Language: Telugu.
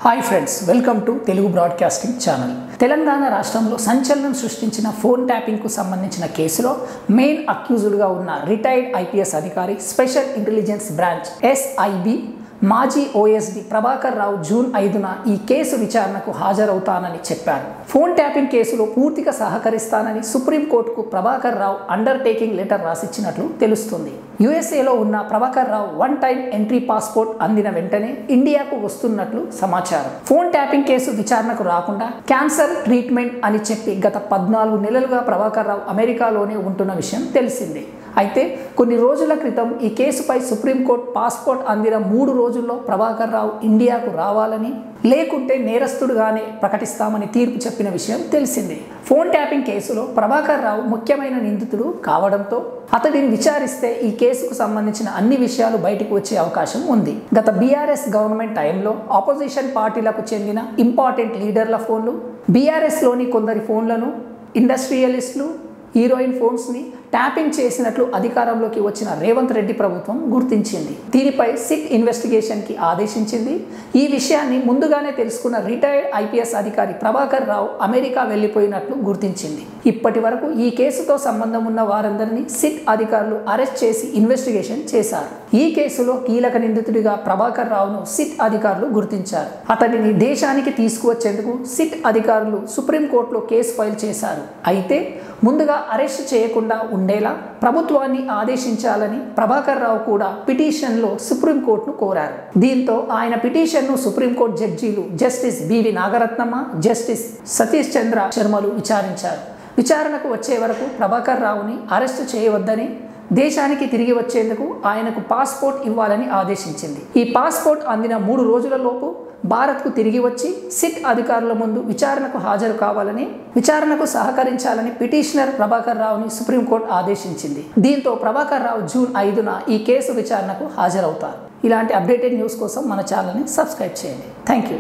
Hi friends, welcome to Telugu broadcasting channel. Telangana రాష్ట్రంలో సంచలనం సృష్టించిన ఫోన్ ట్యాపింగ్కు సంబంధించిన కేసులో మెయిన్ అక్యూజ్డ్గా ఉన్న రిటైర్డ్ ఐపీఎస్ అధికారి, స్పెషల్ ఇంటెలిజెన్స్ బ్రాంచ్ ఎస్ఐబి మాజీ ఓఎస్డి ప్రభాకర్ రావు జూన్ 5న ఈ కేసు విచారణకు హాజరవుతానని చెప్పారు. ఫోన్ ట్యాపింగ్ కేసులో పూర్తిగా సహకరిస్తానని సుప్రీంకోర్టుకు ప్రభాకర్ రావు అండర్టేకింగ్ లెటర్ రాసిచ్చినట్లు తెలుస్తుంది. యుఎస్ఏలో ఉన్న Prabhakar Rao one time entry passport అందిన వెంటనే ఇండియాకు వస్తున్నట్లు సమాచారం. ఫోన్ ట్యాపింగ్ కేసు విచారణకు రాకుండా క్యాన్సర్ ట్రీట్మెంట్ అని చెప్పి గత 14 నెలలుగా ప్రభాకర్ రావు అమెరికాలోనే ఉంటున్న విషయం తెలిసిందే. అయితే కొన్ని రోజుల క్రితం ఈ కేసుపై సుప్రీంకోర్టు పాస్పోర్ట్ అందిన 3 రోజుల్లో ప్రభాకర్ రావు ఇండియాకు రావాలని, లేకుంటే నేరస్తుడుగానే ప్రకటిస్తామని తీర్పు చెప్పిన విషయం తెలిసిందే. ఫోన్ ట్యాపింగ్ కేసులో ప్రభాకర్ రావు ముఖ్యమైన నిందితుడు కావడంతో అతడిని విచారిస్తే ఈ కేసుకు సంబంధించిన అన్ని విషయాలు బయటకు వచ్చే అవకాశం ఉంది. గత బీఆర్ఎస్ గవర్నమెంట్ టైంలో ఆపోజిషన్ పార్టీలకు చెందిన ఇంపార్టెంట్ లీడర్ల ఫోన్లు, బీఆర్ఎస్లోని కొందరి ఫోన్లను ఇండస్ట్రియలిస్టులు, హీరోయిన్ ఫోన్స్ని ట్యాపింగ్ చేసినట్లు అధికారంలోకి వచ్చిన రేవంత్ రెడ్డి ప్రభుత్వం గుర్తించింది. దీనిపై సిట్ ఇన్వెస్టిగేషన్కి ఆదేశించింది. ఈ విషయాన్ని ముందుగానే తెలుసుకున్న రిటైర్డ్ ఐపీఎస్ అధికారి ప్రభాకర్ రావు అమెరికా వెళ్లిపోయినట్లు గుర్తించింది. ఇప్పటి వరకు ఈ కేసుతో సంబంధం ఉన్న వారందరినీ సిట్ అధికారులు అరెస్ట్ చేసి ఇన్వెస్టిగేషన్ చేశారు. ఈ కేసులో కీలక నిందితుడిగా ప్రభాకర్ రావును సిట్ అధికారులు గుర్తించారు. అతడిని దేశానికి తీసుకువచ్చేందుకు సిట్ అధికారులు సుప్రీంకోర్టులో కేసు ఫైల్ చేశారు. అయితే ముందుగా అరెస్ట్ చేయకుండా ఉండేలా ప్రభుత్వాన్ని ఆదేశించాలని ప్రభాకర్ రావు కూడా పిటిషన్లో సుప్రీంకోర్టును కోరారు. దీంతో ఆయన పిటిషన్ను సుప్రీంకోర్టు జడ్జీలు justice B V Nagarathnamma, justice Satish Chandra శర్మలు విచారించారు. విచారణకు వచ్చే వరకు ప్రభాకర్ రావుని అరెస్టు చేయవద్దని, దేశానికి తిరిగి వచ్చేందుకు ఆయనకు పాస్పోర్ట్ ఇవ్వాలని ఆదేశించింది. ఈ పాస్పోర్ట్ అందిన 3 రోజులలోపు భారత్కు తిరిగి వచ్చి సిట్ అధికారుల ముందు విచారణకు హాజరు కావాలని, విచారణకు సహకరించాలని పిటిషనర్ ప్రభాకర్ రావుని సుప్రీంకోర్టు ఆదేశించింది. దీంతో ప్రభాకర్ రావు జూన్ 5న ఈ కేసు విచారణకు హాజరవుతారు. ఇలాంటి అప్డేటెడ్ న్యూస్ కోసం మన ఛానల్ని సబ్స్క్రైబ్ చేయండి. Thank you.